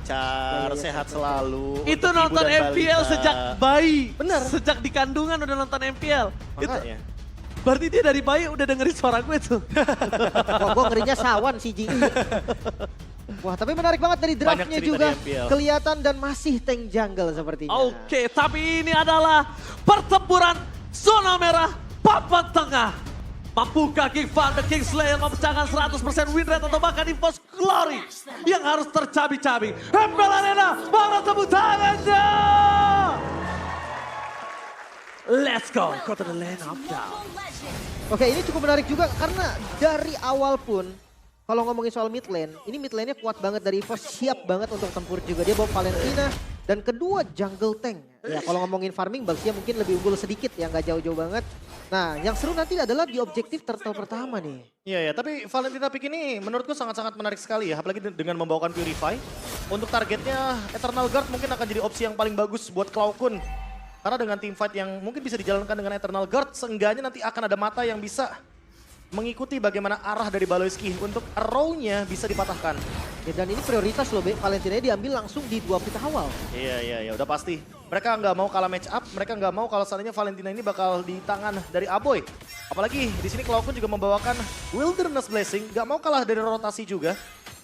lancar, sehat selalu. Itu untuk ibu nonton dan MPL balita. sejak bayi. Bener. Sejak di kandungan udah nonton MPL. Itu Makanya. berarti dia dari bayi udah dengerin suara gue tuh. Wah, gue ngerinya sawan si Ji. Wah, tapi menarik banget dari draftnya cerita juga. di MPL. Kelihatan dan masih tank jungle sepertinya. Oke, tapi ini adalah pertempuran zona merah papan tengah. Mampukah King Fan The Kingslayer memecahkan 100% win rate atau bahkan EVOS Glory yang harus tercabi-cabi. MPL Arena, mana tepuk tangannya? Let's go to the lane of down. Oke, ini cukup menarik juga karena dari awal pun kalau ngomongin soal mid lane, ini mid lane-nya kuat banget dari EVOS, siap banget untuk tempur juga. Dia bawa Valentina dan kedua jungle tank. Ya kalau ngomongin farming, Baxia mungkin lebih unggul sedikit ya, nggak jauh-jauh banget. Nah, yang seru nanti adalah di objektif turtle pertama nih. Iya ya, tapi Valentina pick ini menurutku sangat-sangat menarik sekali ya. Apalagi dengan membawakan Purify. Untuk targetnya Eternal Guard mungkin akan jadi opsi yang paling bagus buat Cloud9. Karena dengan teamfight yang mungkin bisa dijalankan dengan Eternal Guard, seenggaknya nanti akan ada mata yang bisa mengikuti bagaimana arah dari Baloyski untuk arrow-nya bisa dipatahkan. Ya, dan ini prioritas loh, Valentina diambil langsung di 2 pit awal. Iya, udah pasti. Mereka nggak mau kalah match up, mereka nggak mau kalau seandainya Valentina ini bakal di tangan dari Aboy. Apalagi di sini Cloud9 juga membawakan Wilderness Blessing, nggak mau kalah dari rotasi juga.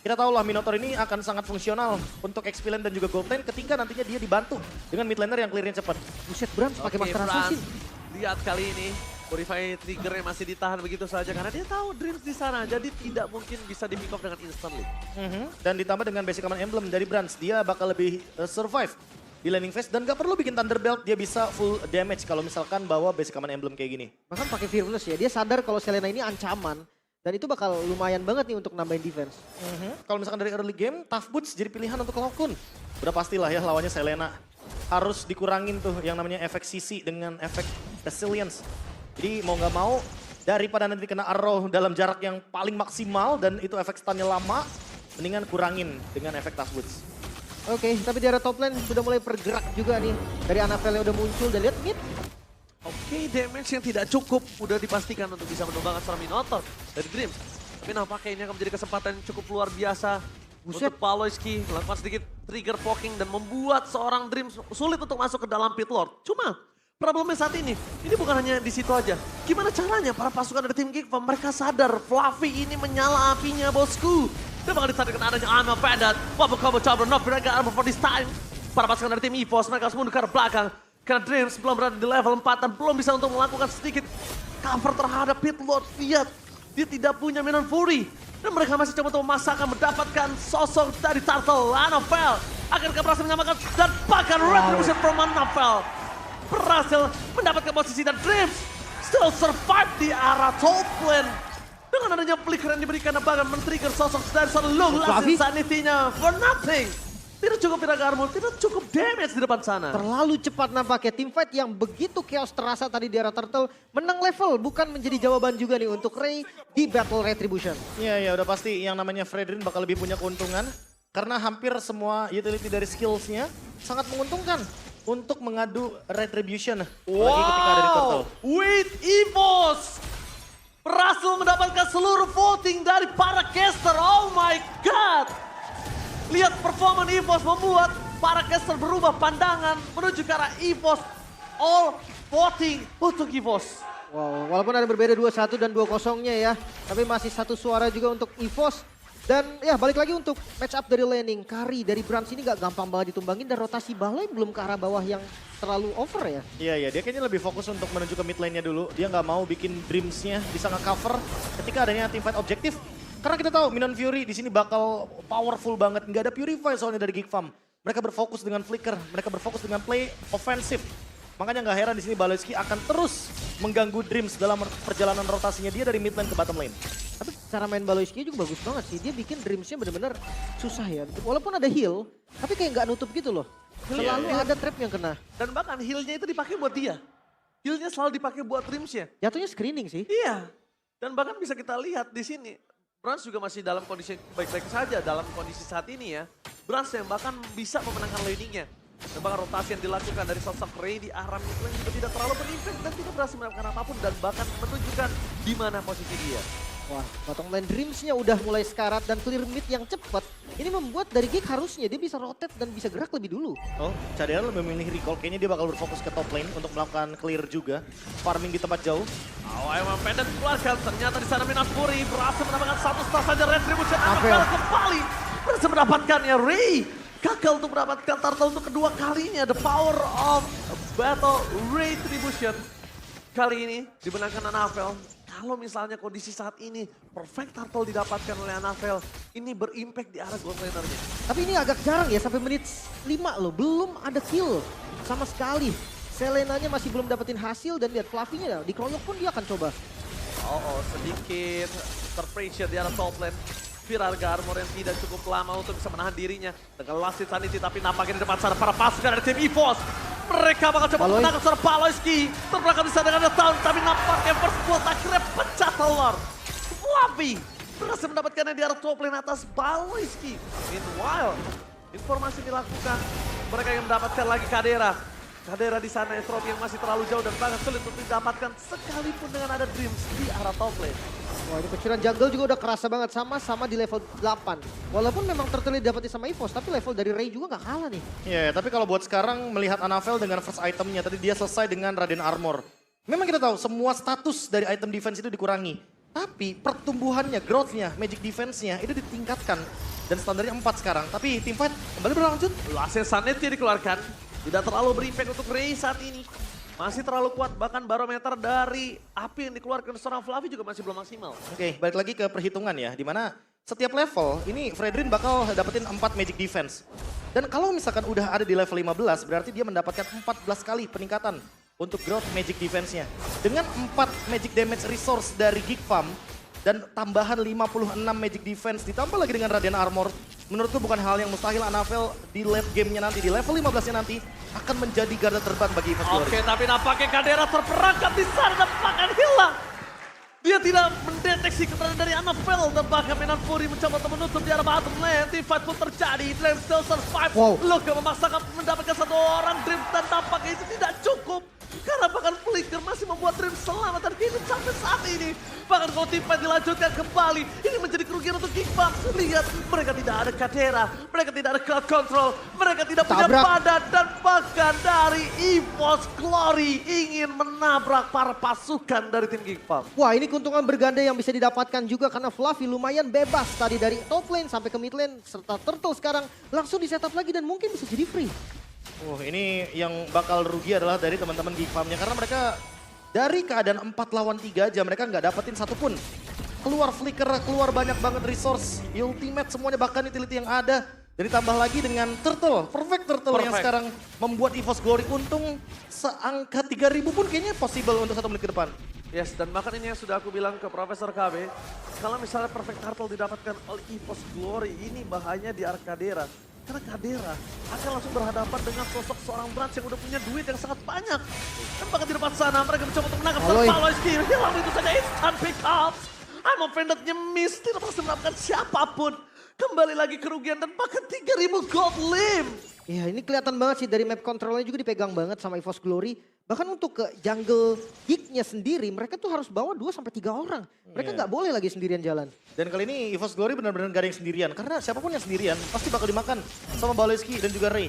Kita tahu lah Minotaur ini akan sangat fungsional untuk XP lane dan juga gold lane ketika nantinya dia dibantu dengan mid laner yang clear-nya cepat. Buset, Brans pakai Oke, Master Fran, Assassin. lihat kali ini Purify triggernya masih ditahan begitu saja karena dia tahu Dreams di sana, jadi tidak mungkin bisa di pick off dengan instantly. Dan ditambah dengan basic command emblem dari Brands, dia bakal lebih survive di laning phase dan gak perlu bikin Thunderbelt, dia bisa full damage kalau misalkan bawa basic command emblem kayak gini. Bahkan pakai Fearless ya, dia sadar kalau Selena ini ancaman. Dan itu bakal lumayan banget nih untuk nambahin defense. Kalau misalkan dari early game, Tough Boots jadi pilihan untuk Cloud9. Udah pastilah ya lawannya Selena. Harus dikurangin tuh yang namanya efek CC dengan efek resilience. Jadi mau nggak mau, daripada nanti kena arrow dalam jarak yang paling maksimal dan itu efek stunnya lama, mendingan kurangin dengan efek Tough Boots. Oke, tapi di area top lane sudah mulai bergerak juga nih. Dari Annabelle yang udah muncul, dan lihat mid. Oke, damage yang tidak cukup udah dipastikan untuk bisa menumbangkan seorang Minotaur dari Dreams. Tapi nampaknya ini akan menjadi kesempatan yang cukup luar biasa Buset. untuk Baloyski melakukan sedikit trigger poking dan membuat seorang Dreams sulit untuk masuk ke dalam pit lord. Cuma problemnya saat ini bukan hanya di situ aja. Gimana caranya para pasukan dari tim Geekfam mereka sadar Fluffy ini menyala apinya bosku. Dan bakal disadarkan adanya Armor Bandit. Wabuk kamu cover not mereka armor for this time. Para pasukan dari tim EVOS mereka harus mundur ke arah belakang. Karena Dreams belum berada di level 4 dan belum bisa untuk melakukan sedikit cover terhadap pit lord. Lihat, dia tidak punya Minon Fury. Dan mereka masih coba untuk memasakkan mendapatkan sosok dari Turtle, Annabelle. Akhirnya berhasil menyamakan dan bahkan Retribution from Annabelle berhasil mendapatkan posisi dan Dreams still survive di arah top lane. Dengan adanya flicker yang diberikan dan bahkan men-trigger sosok dari seorang long lasting sanity-nya for nothing. Tidak cukup Viraga Armor, tidak cukup damage di depan sana. Terlalu cepat nampaknya. Teamfight yang begitu chaos terasa tadi di area turtle. Menang level bukan menjadi jawaban juga nih untuk Ray di Battle Retribution. Iya, udah pasti yang namanya Fredrin bakal lebih punya keuntungan. Karena hampir semua utility dari skills-nya sangat menguntungkan untuk mengadu Retribution. Apalagi ketika ada di Turtle. With EVOS berhasil mendapatkan seluruh voting dari para caster. Oh my god. Lihat performa EVOS membuat para caster berubah pandangan menuju ke arah EVOS. All voting untuk EVOS. Wow, walaupun ada berbeda 2-1 dan 2-0-nya ya. Tapi masih satu suara juga untuk EVOS. Dan ya balik lagi untuk match up dari laning. Kari dari Brans ini gak gampang banget ditumbangin dan rotasi balai belum ke arah bawah yang terlalu over ya. Iya, dia kayaknya lebih fokus untuk menuju ke mid lane-nya dulu. Dia nggak mau bikin Dreams-nya bisa nge-cover ketika adanya teamfight objektif. Karena kita tahu Minon Fury di sini bakal powerful banget. Nggak ada Purify soalnya dari Geekfam. Mereka berfokus dengan flicker, mereka berfokus dengan play offensive. Makanya nggak heran di sini Baloyski akan terus mengganggu Dreams dalam perjalanan rotasinya dia dari mid lane ke bottom lane. Tapi cara main Baloyski juga bagus banget sih. Dia bikin Dreams-nya bener-bener susah ya. Walaupun ada heal, tapi kayak nggak nutup gitu loh. Selalu ada trap yang kena. Dan bahkan heal-nya itu dipakai buat dia. Heal-nya selalu dipakai buat Dreams-nya. Jatuhnya screening sih. Iya. Dan bahkan bisa kita lihat di sini. Brans juga masih dalam kondisi baik-baik saja dalam kondisi saat ini ya. Brans yang bahkan bisa memenangkan laning-nya. Dan bahkan rotasi yang dilakukan dari sosok Ray di arah mid lane juga tidak terlalu berimpact dan tidak berhasil melakukan apapun dan bahkan menunjukkan di mana posisi dia. Wah, bottom lane Dreams-nya udah mulai sekarat dan clear mid yang cepat. Ini membuat dari Gig harusnya dia bisa rotate dan bisa gerak lebih dulu. Oh, Cadera lebih memilih recall. Kayaknya dia bakal berfokus ke top lane untuk melakukan clear juga. Farming di tempat jauh. Emang pendek dikeluarkan, ternyata di sana Minas Fury berhasil mendapatkan satu star saja Retribution. Apel. Apel kembali berhasil mendapatkannya Ray. Gagal untuk mendapatkan turtle untuk kedua kalinya. The power of battle Retribution. Kali ini dimenangkan Anafel. Kalau misalnya kondisi saat ini perfect turtle didapatkan oleh Anafel, ini berimpact di arah gold laner-nya. Tapi ini agak jarang ya, sampai menit 5 loh. Belum ada kill sama sekali. Selenanya masih belum dapetin hasil dan lihat Fluffy-nya dikeroyok pun dia akan coba. Sedikit terpressure di arah top lane. Virarga armor yang tidak cukup lama untuk bisa menahan dirinya. Dengan last hit sanity, tapi nampaknya di depan sana para pasukan dari tim EVOS. Mereka bakal coba Paloy. menangkan seorang Paloyski. Terbelakang di sana dengan The Town, tapi nampaknya first blood akhirnya pecah telur. Fluffy berhasil mendapatkannya di arah top lane atas Paloyski. Meanwhile, informasi dilakukan. Mereka yang mendapatkan lagi Kadera. Kadera di sana Entropi yang masih terlalu jauh dan sangat sulit untuk didapatkan sekalipun dengan ada Dreams di arah top lane. Wah, ini pencurian jungle juga udah kerasa banget, sama-sama di level 8. Walaupun memang turtle dapetin sama EVOS, tapi level dari Ray juga nggak kalah nih. Iya, tapi kalau buat sekarang melihat Anafel dengan first itemnya, tadi dia selesai dengan Raden Armor. Memang kita tahu semua status dari item defense itu dikurangi. Tapi pertumbuhannya, growth-nya, magic defense-nya itu ditingkatkan. Dan standarnya 4 sekarang. Tapi teamfight kembali berlanjut. Last Sanity dikeluarkan. Tidak terlalu berimpact untuk Ray saat ini. Masih terlalu kuat, bahkan barometer dari api yang dikeluarkan seorang Fluffy juga masih belum maksimal. Oke, balik lagi ke perhitungan ya. Dimana setiap level ini Fredrin bakal dapetin 4 magic defense. Dan kalau misalkan udah ada di level 15, berarti dia mendapatkan 14 kali peningkatan untuk growth magic defense-nya. Dengan 4 magic damage resource dari Geek Farm dan tambahan 56 magic defense ditambah lagi dengan Radiant Armor, menurutku bukan hal yang mustahil Anafel di late game-nya nanti, di level 15-nya nanti akan menjadi garda terdepan bagi EVOS Glory. Oke, tapi nampaknya Kadera terperangkap di sana dan bahkan hilang. Dia tidak mendeteksi keberadaan dari Anafel dan bahkan Minan Fury mencoba untuk menutup di arah bottom lane. Team fight pun terjadi, Dream still survive. Wow. Luka memaksakan mendapatkan satu orang Dream dan tampaknya itu tidak cukup. Karena bahkan Flicker masih membuat Dream selamat dan hidup sampai saat ini. Bahkan kalau tim fight dilanjutkan kembali, ini menjadi kerugian untuk Geek Farm. Lihat, mereka tidak ada Kadera, mereka tidak ada crowd control, mereka tidak punya Tabrak. badan dan bahkan dari EVOS Glory ingin menabrak para pasukan dari tim Geek Farm. Wah, ini keuntungan berganda yang bisa didapatkan juga karena Fluffy lumayan bebas tadi dari top lane sampai ke mid lane serta Turtle sekarang langsung di setup lagi dan mungkin bisa jadi free. Ini yang bakal rugi adalah dari teman-teman Geek Farm-nya karena mereka dari keadaan 4 lawan 3 aja mereka nggak dapetin satupun. Keluar Flicker, keluar banyak banget resource, ultimate semuanya bahkan utility yang ada. Dan ditambah lagi dengan Turtle, perfect Turtle yang Perfect. sekarang membuat EVOS Glory untung seangka 3.000 pun kayaknya possible untuk 1 menit ke depan. Yes, dan bahkan ini yang sudah aku bilang ke Profesor KB, kalau misalnya Perfect Turtle didapatkan oleh EVOS Glory, ini bahayanya di arah Kadera. Karena Kadera akan langsung berhadapan dengan sosok seorang Brans yang udah punya duit yang sangat banyak. Dan bahkan di depan sana mereka mencoba untuk menangkap Paloy. Paloyski. Hilang itu saja instant pick up. I'm offended-nya miss, tidak berhasil mendapatkan siapapun. Kembali lagi kerugian dan bahkan 3.000 gold limb. Ya, ini kelihatan banget sih dari map controlnya juga dipegang banget sama EVOS Glory. Bahkan untuk ke jungle geek-nya sendiri mereka tuh harus bawa 2-3 orang. Mereka Iya. nggak boleh lagi sendirian jalan. Dan kali ini EVOS Glory benar-benar gak ada yang sendirian. Karena siapapun yang sendirian pasti bakal dimakan sama Baloyski dan juga Ray.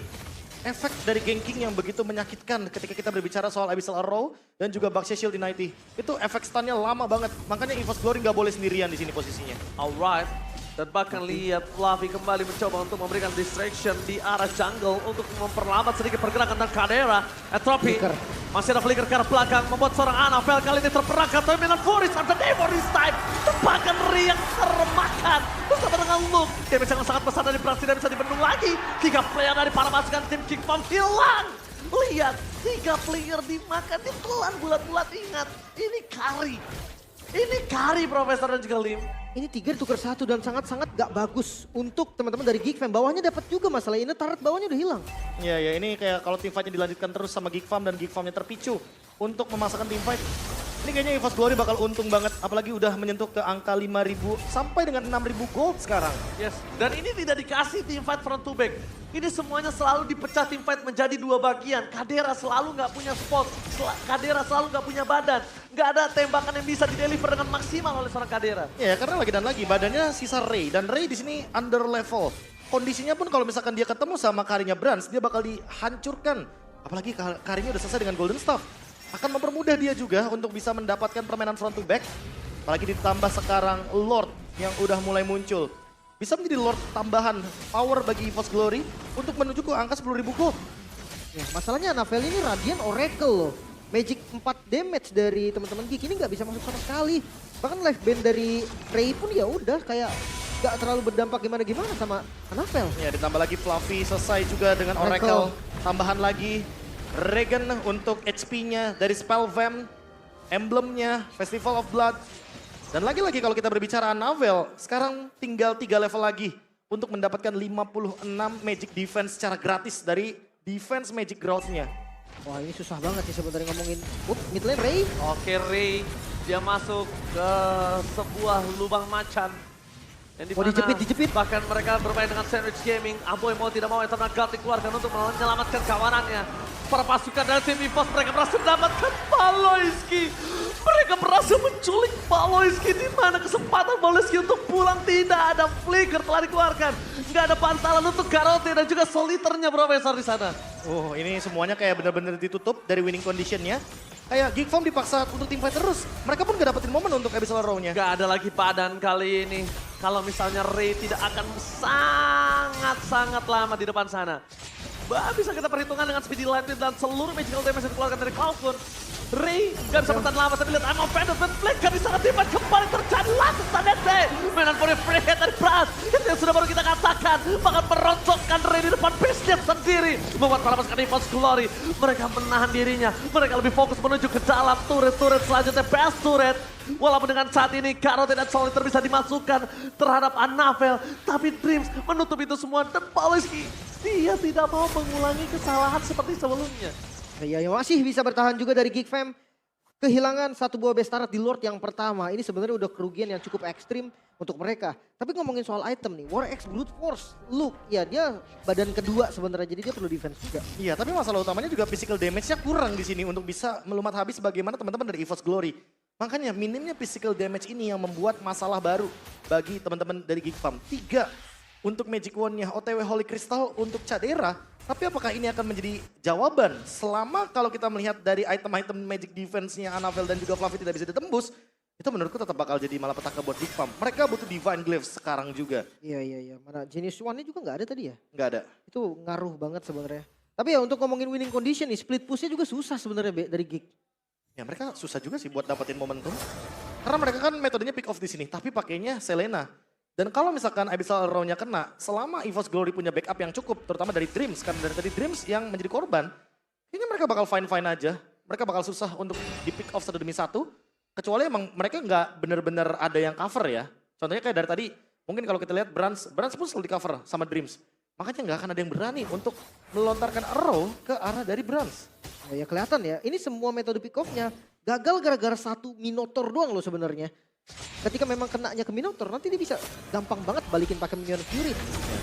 Efek dari ganking yang begitu menyakitkan ketika kita berbicara soal Abyssal Arrow dan juga Baxia Shield Dynasty. Itu efek stunnya lama banget. Makanya EVOS Glory gak boleh sendirian di sini posisinya. Alright. Dan bahkan lihat Fluffy kembali mencoba untuk memberikan distraction di arah jungle untuk memperlambat sedikit pergerakan dan Kadera. Entropy Flicker. masih ada Flicker ke arah belakang membuat seorang Anafel kali ini terperangkap. Tapi Minan Fury sampai Devon this time. Dan bahkan Ray yang termakan bersama dengan Luke. Damage yang sangat besar dari Brans tidak bisa dibendung lagi. 3 player dari para pasukan tim Geek Farm hilang. Lihat, 3 player dimakan, ditelan bulat-bulat. Ingat, ini carry. Ini carry Profesor dan juga Lim. Ini 3 ditukar 1 dan sangat-sangat gak bagus untuk teman-teman dari Geek Fam. Bawahnya dapat juga masalah ini, turret bawahnya udah hilang. Ya ini kayak kalau team fight-nya dilanjutkan terus sama Geek Farm dan Geek Farm-nya terpicu untuk memasakkan team fight. Ini kayaknya EVOS Glory bakal untung banget, apalagi udah menyentuh ke angka 5.000 sampai dengan 6.000 gold sekarang. Yes, dan ini tidak dikasih team fight front to back. Ini semuanya selalu dipecah team fight menjadi 2 bagian. Kadera selalu nggak punya spot, Kadera selalu nggak punya badan. Nggak ada tembakan yang bisa dideliver dengan maksimal oleh seorang Kadera. Ya karena lagi dan lagi badannya sisa Ray dan Ray di sini under level. Kondisinya pun kalau misalkan dia ketemu sama Karinya Brans, dia bakal dihancurkan. Apalagi Karinya udah selesai dengan Golden Staff. Akan mempermudah dia juga untuk bisa mendapatkan permainan front to back. Apalagi ditambah sekarang Lord yang udah mulai muncul. Bisa menjadi Lord tambahan power bagi EVOS Glory untuk menuju ke angka 10.000 gold. Ya, masalahnya Anavel ini Radiant Oracle loh. Magic 4 damage dari teman-teman Geek ini nggak bisa masuk sama sekali. Bahkan life band dari Ray pun ya udah kayak nggak terlalu berdampak gimana-gimana sama Anavel. Ya ditambah lagi Fluffy selesai juga dengan Oracle. Oracle. Tambahan lagi Regen untuk HP-nya dari Spell Vamp. Emblemnya Festival of Blood. Dan lagi-lagi kalau kita berbicara Anavel, sekarang tinggal 3 level lagi untuk mendapatkan 56 Magic Defense secara gratis dari Defense Magic Growth-nya. Wah ini susah banget sih sebenarnya ngomongin mid lane Ray. Oke Ray, dia masuk ke sebuah lubang macan. Yang Mau dijepit. Bahkan mereka bermain dengan sandwich gaming. Aboy mau tidak mau Eternal Guard dikeluarkan untuk menyelamatkan kawanannya. Para pasukan dari tim EVOS mereka berhasil mendapatkan Paloyski. Mereka berhasil menculik Paloyski, di mana kesempatan Paloyski untuk pulang tidak ada. Flicker telah dikeluarkan. Nggak ada pantalan untuk Garote dan juga Soliternya Profesor di sana. Oh ini semuanya kayak benar-benar ditutup dari winning condition-nya. Kayak Geek Farm dipaksa untuk teamfight terus. Mereka pun gak dapetin momen untuk Abyssal Row-nya. Gak ada lagi padan kali ini. Kalau misalnya Ray tidak akan sangat-sangat lama di depan sana. Bisa kita perhitungkan dengan speedy lightning dan seluruh magical damage yang dikeluarkan dari Cloud. Ray gak bisa bertahan lama, tapi lihat I'm offended dan Flicker di sana tiba kembali terjadi langsung Tadete. Mainan for free hit dari Brans. Itu yang sudah baru kita katakan. Bahkan merontokkan Ray di depan bisnya sendiri. Membuat para pasukan EVOS Glory. Mereka menahan dirinya. Mereka lebih fokus menuju ke dalam turret selanjutnya. Best turret. Walaupun dengan saat ini Garote dan Soliter bisa dimasukkan terhadap Anavel. Tapi Dreams menutup itu semua. Dan Paloyski, dia tidak mau mengulangi kesalahan seperti sebelumnya. Ya masih bisa bertahan juga dari Geek Fam. Kehilangan satu buah base turret di Lord yang pertama. Ini sebenarnya udah kerugian yang cukup ekstrim untuk mereka. Tapi ngomongin soal item nih, War X Brute Force. Luke, ya dia badan kedua sebenarnya, jadi dia perlu defense juga. Iya, tapi masalah utamanya juga physical damage-nya kurang di sini untuk bisa melumat habis bagaimana teman-teman dari EVOS Glory. Makanya minimnya physical damage ini yang membuat masalah baru bagi teman-teman dari Geek Farm. 3 untuk Magic Wand-nya, OTW Holy Crystal untuk Cadera. Tapi apakah ini akan menjadi jawaban selama kalau kita melihat dari item-item Magic Defense-nya Anavel dan juga Fluffy tidak bisa ditembus, itu menurutku tetap bakal jadi malapetaka buat Geek Farm. Mereka butuh Divine Glyphs sekarang juga. Iya. Mana Genius One-nya juga nggak ada tadi ya? Nggak ada. Itu ngaruh banget sebenarnya. Tapi ya untuk ngomongin winning condition nih, split push-nya juga susah sebenarnya dari Geek. Ya mereka susah juga sih buat dapetin momentum. Karena mereka kan metodenya pick off di sini, tapi pakainya Selena. Dan kalau misalkan Abyssal Row-nya kena, selama EVOS Glory punya backup yang cukup, terutama dari Dreams, karena dari tadi Dreams yang menjadi korban, kayaknya mereka bakal fine-fine aja. Mereka bakal susah untuk di pick off 1 demi 1, kecuali emang mereka nggak bener-bener ada yang cover ya. Contohnya kayak dari tadi, mungkin kalau kita lihat Brans pun selalu di cover sama Dreams. Makanya nggak akan ada yang berani untuk melontarkan arrow ke arah dari Brans. Ya kelihatan ya, ini semua metode pick off-nya gagal gara-gara satu Minotaur doang loh sebenarnya. Ketika memang kenanya ke Minotaur, nanti dia bisa gampang banget balikin pakai Minion Fury.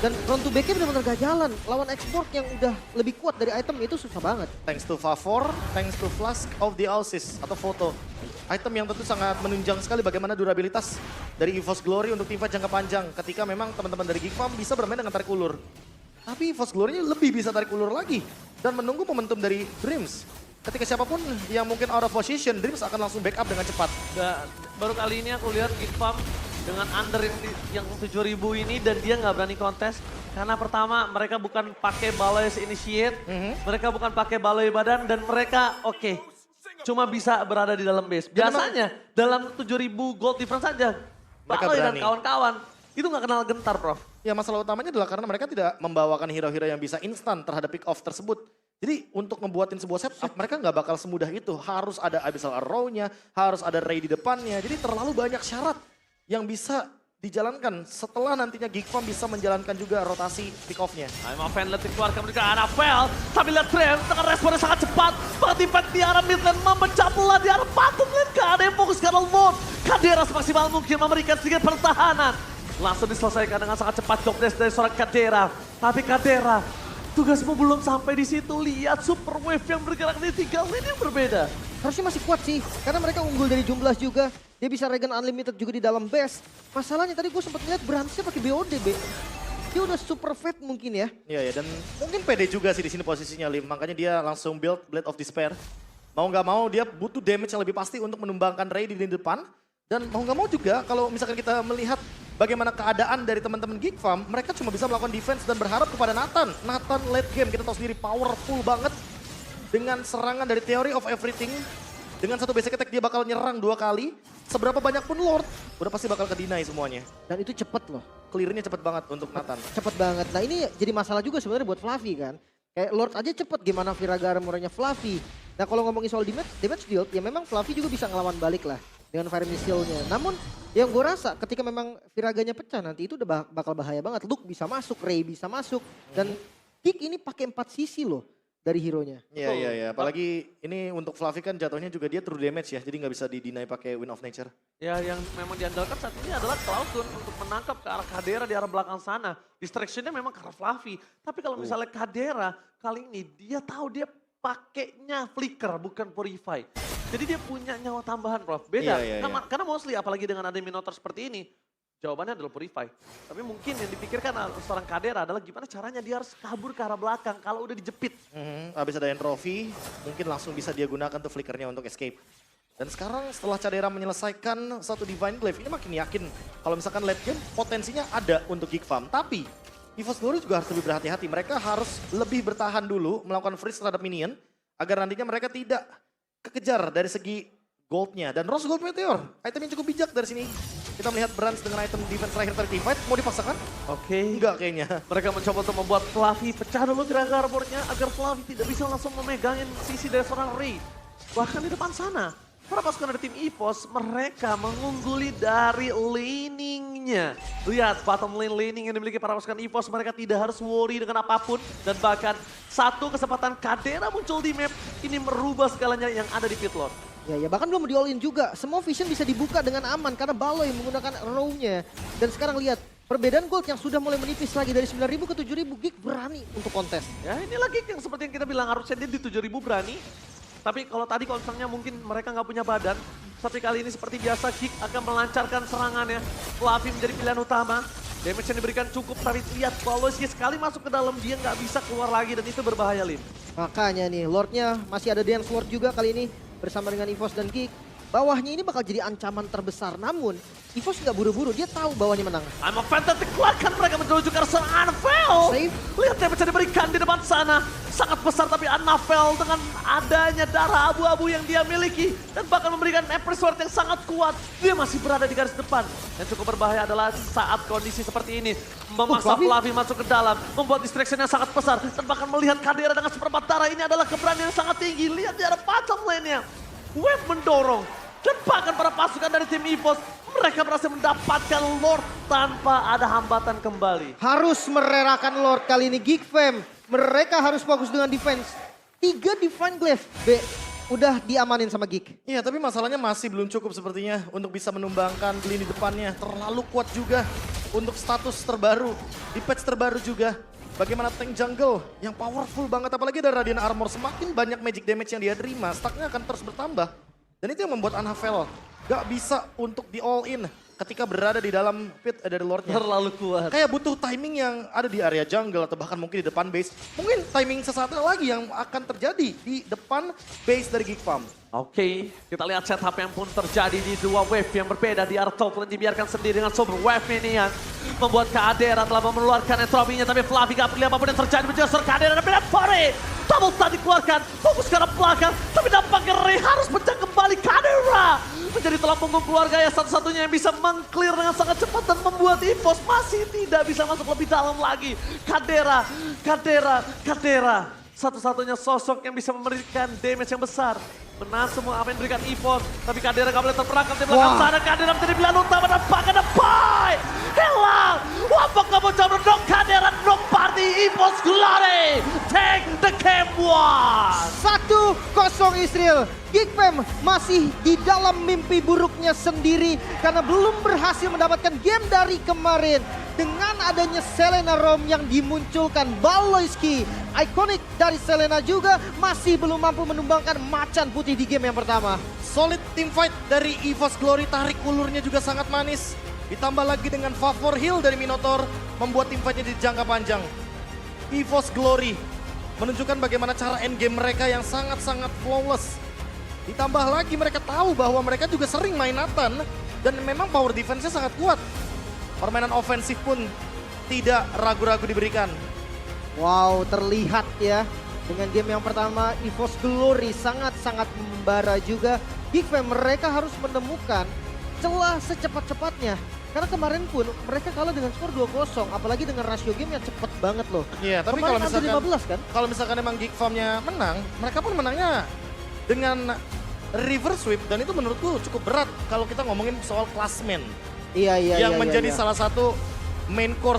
Dan front to back-nya benar-benar gak jalan. Lawan export yang udah lebih kuat dari item itu susah banget. Thanks to Favor, thanks to Flask of the Alsis atau Foto. Item yang tentu sangat menunjang sekali bagaimana durabilitas dari EVOS Glory untuk teamfight jangka panjang. Ketika memang teman-teman dari Geek Farm bisa bermain dengan tarik ulur. Tapi EVOS Glory lebih bisa tarik ulur lagi. Dan menunggu momentum dari Dreams. Ketika siapapun yang mungkin out of position, Dreams akan langsung backup dengan cepat. Baru kali ini aku lihat Geek Farm dengan under yang 7.000 ini dan dia nggak berani kontes. Karena pertama mereka bukan pakai balai initiate, mereka bukan pakai balai badan dan mereka cuma bisa berada di dalam base. Biasanya dalam 7.000 gold difference saja, balai dan kawan-kawan itu nggak kenal gentar, Prof. Ya masalah utamanya adalah karena mereka tidak membawakan hero-hero yang bisa instan terhadap pick off tersebut. Jadi untuk ngebuatin sebuah setup mereka nggak bakal semudah itu. Harus ada Abyssal Arrow-nya, harus ada Ray di depannya. Jadi terlalu banyak syarat yang bisa dijalankan setelah nantinya Geek Farm bisa menjalankan juga rotasi pick off-nya. I'm offended dikeluarkan ke Anavel. Tapi lihat Dreams dengan responnya sangat cepat. Bahkan di arah mid lane memecah belah di arah bottom lane. Gak ada yang fokus ke arah Lord. Kadera semaksimal mungkin memberikan sedikit pertahanan. Langsung diselesaikan dengan sangat cepat job desk dari seorang Kadera. Tapi Kadera tugasmu belum sampai di situ. Lihat super wave yang bergerak di 3 lane yang berbeda. harusnya masih kuat sih. Karena mereka unggul dari jumlah juga. Dia bisa regen unlimited juga di dalam base. Masalahnya tadi gue sempat lihat Bransnya pakai BOD, Be. Dia udah super fat mungkin ya. Iya ya, dan mungkin pede juga sih di sini posisinya Lim. Makanya dia langsung build Blade of Despair. Mau nggak mau dia butuh damage yang lebih pasti untuk menumbangkan Ray di lini depan. Dan mau nggak mau juga kalau misalkan kita melihat bagaimana keadaan dari teman-teman Geek Farm, mereka cuma bisa melakukan defense dan berharap kepada Nathan. Nathan late game, kita tahu sendiri powerful banget. Dengan serangan dari Theory of Everything. Dengan satu basic attack dia bakal nyerang 2 kali. Seberapa banyak pun Lord, udah pasti bakal ke-deny semuanya. Dan itu cepet loh. Clear-nya cepet banget untuk Nathan. Cepet banget. Nah ini jadi masalah juga sebenarnya buat Fluffy kan. Kayak Lord aja cepet, gimana Firaga armornya Fluffy. Nah kalau ngomongin soal damage deal, ya memang Fluffy juga bisa ngelawan balik lah. Dengan Fire Missile-nya. Namun yang gue rasa ketika memang Firaganya pecah nanti itu udah bakal bahaya banget. Luke bisa masuk, Ray bisa masuk. Dan Kick ini pakai 4 sisi loh dari hero-nya. Iya. Apalagi ini untuk Fluffy kan jatuhnya juga dia true damage ya. Jadi nggak bisa di-deny pakai Wind of Nature. Ya yang memang diandalkan saat ini adalah Cloud9 untuk menangkap ke arah Kadera di arah belakang sana. Distraction-nya memang ke arah Fluffy. Tapi kalau misalnya Kadera kali ini dia tahu dia pakainya Flicker bukan Purify. Jadi dia punya nyawa tambahan Prof. Beda. Iya. Karena mostly apalagi dengan ada Minotaur seperti ini. Jawabannya adalah Purify. Tapi mungkin yang dipikirkan seorang Kadera adalah gimana caranya dia harus kabur ke arah belakang kalau udah dijepit. Habis ada Entropy, mungkin langsung bisa dia gunakan tuh flickernya untuk escape. Dan sekarang setelah Cadera menyelesaikan satu Divine Glaive, ini makin yakin kalau misalkan late game potensinya ada untuk Geek Farm. Tapi EVOS Glory juga harus lebih berhati-hati. Mereka harus lebih bertahan dulu melakukan freeze terhadap minion agar nantinya mereka tidak kekejar dari segi goldnya. Dan Rose Gold Meteor, item yang cukup bijak dari sini. Kita melihat Brands dengan item defense terakhir dari Teamfight, mau dipaksakan? Oke. Enggak kayaknya. Mereka mencoba untuk membuat Fluffy pecah dulu gerakan armornya agar Fluffy tidak bisa langsung memegangin sisi dari seorang Ray. Bahkan di depan sana, para pasukan dari tim EVOS mereka mengungguli dari laningnya. Lihat bottom lane laning yang dimiliki para pasukan EVOS, mereka tidak harus worry dengan apapun. Dan bahkan satu kesempatan Kadera muncul di map, ini merubah segalanya yang ada di pit lord. Ya bahkan belum di all in juga. Semua vision bisa dibuka dengan aman karena Baloy menggunakan row-nya. Dan sekarang lihat perbedaan gold yang sudah mulai menipis lagi dari 9.000 ke 7.000. Geek berani untuk kontes. Ya inilah Geek yang seperti yang kita bilang harusnya dia di 7.000 berani. Tapi kalau tadi misalnya mungkin mereka nggak punya badan. Tapi kali ini seperti biasa Geek akan melancarkan serangannya. Fluffy menjadi pilihan utama. Damage yang diberikan cukup, tapi lihat Baloy sekali masuk ke dalam dia nggak bisa keluar lagi dan itu berbahaya Lim. Makanya nih Lordnya masih ada Dance Lord juga kali ini. Bersama dengan EVOS dan Geek. Bawahnya ini bakal jadi ancaman terbesar. Namun EVOS nggak buru-buru, dia tahu bawahnya menang. I'm a Fantasy keluarkan mereka menuju ke arah Anvel. Save. Lihat yang bisa diberikan di depan sana. Sangat besar tapi Anvel dengan adanya darah abu-abu yang dia miliki. Dan bahkan memberikan Empress Sword yang sangat kuat. Dia masih berada di garis depan. Yang cukup berbahaya adalah saat kondisi seperti ini. Memaksa Fluffy masuk ke dalam. Membuat distraction yang sangat besar. Dan bahkan melihat Kadera dengan seperempat darah ini adalah keberanian yang sangat tinggi. Lihat di arah bottom lane-nya. Wave mendorong. Dan bahkan para pasukan dari tim EVOS, mereka berhasil mendapatkan Lord tanpa ada hambatan kembali. Harus mererakan Lord kali ini Geek Fam. Mereka harus fokus dengan defense. 3 Divine Glaive, B. Udah diamanin sama Geek. Iya, tapi masalahnya masih belum cukup sepertinya untuk bisa menumbangkan lini depannya. Terlalu kuat juga untuk status terbaru, di patch terbaru juga. Bagaimana tank jungle yang powerful banget, apalagi dari Radiant Armor. Semakin banyak magic damage yang dia terima, stacknya akan terus bertambah. Dan itu yang membuat Anhavel gak bisa untuk di all in ketika berada di dalam pit dari Lordnya. Terlalu kuat. Kayak butuh timing yang ada di area jungle atau bahkan mungkin di depan base. Mungkin timing sesaat lagi yang akan terjadi di depan base dari Geek Farm. Oke, kita lihat setup yang pun terjadi di dua wave yang berbeda di arah top lane dibiarkan sendiri dengan super wave ini yang membuat Kadera telah mengeluarkan entropinya, tapi Fluffy gak peduli apapun yang terjadi menjelaskan Kadera dan pindah Fore. Double stun dikeluarkan, fokus ke arah belakang, tapi nampaknya Ray harus pecah kembali. Kadera menjadi tulang punggung keluarga yang satu-satunya yang bisa meng-clear dengan sangat cepat dan membuat EVOS masih tidak bisa masuk lebih dalam lagi. Kadera. Satu-satunya sosok yang bisa memberikan damage yang besar. Menahan semua apa yang diberikan EVOS. Tapi Kadera gak boleh terperangkap di belakang sana. Kadera menjadi pilihan utama dan bahkan ada Pai. Hilang. Wapok gak mau coba dong Kadera dong party EVOS Glory. Take the game 1-0 1. Israel. Geek Fam masih di dalam mimpi buruknya sendiri karena belum berhasil mendapatkan game dari kemarin. dengan adanya Selena Rom yang dimunculkan, Baloyski, ikonik dari Selena juga masih belum mampu menumbangkan macan putih di game yang pertama. Solid team fight dari EVOS Glory, tarik ulurnya juga sangat manis. Ditambah lagi dengan favor heal dari Minotaur, membuat team fightnya di jangka panjang. EVOS Glory menunjukkan bagaimana cara endgame mereka yang sangat-sangat flawless. Ditambah lagi mereka tahu bahwa mereka juga sering main Nathan dan memang power defense-nya sangat kuat. Permainan ofensif pun tidak ragu-ragu diberikan. Wow, terlihat ya. Dengan game yang pertama, EVOS Glory sangat-sangat membara juga. Geekfam mereka harus menemukan celah secepat-cepatnya. Karena kemarin pun mereka kalah dengan skor 2-0, apalagi dengan rasio game yang cepat banget loh. Iya, tapi Kemarin kalau hampir misalkan 15 kan? kalau misalkan emang Geek Farm-nya menang, mereka pun menangnya dengan reverse sweep dan itu menurutku cukup berat kalau kita ngomongin soal klasmen Iya. yang menjadi salah satu main core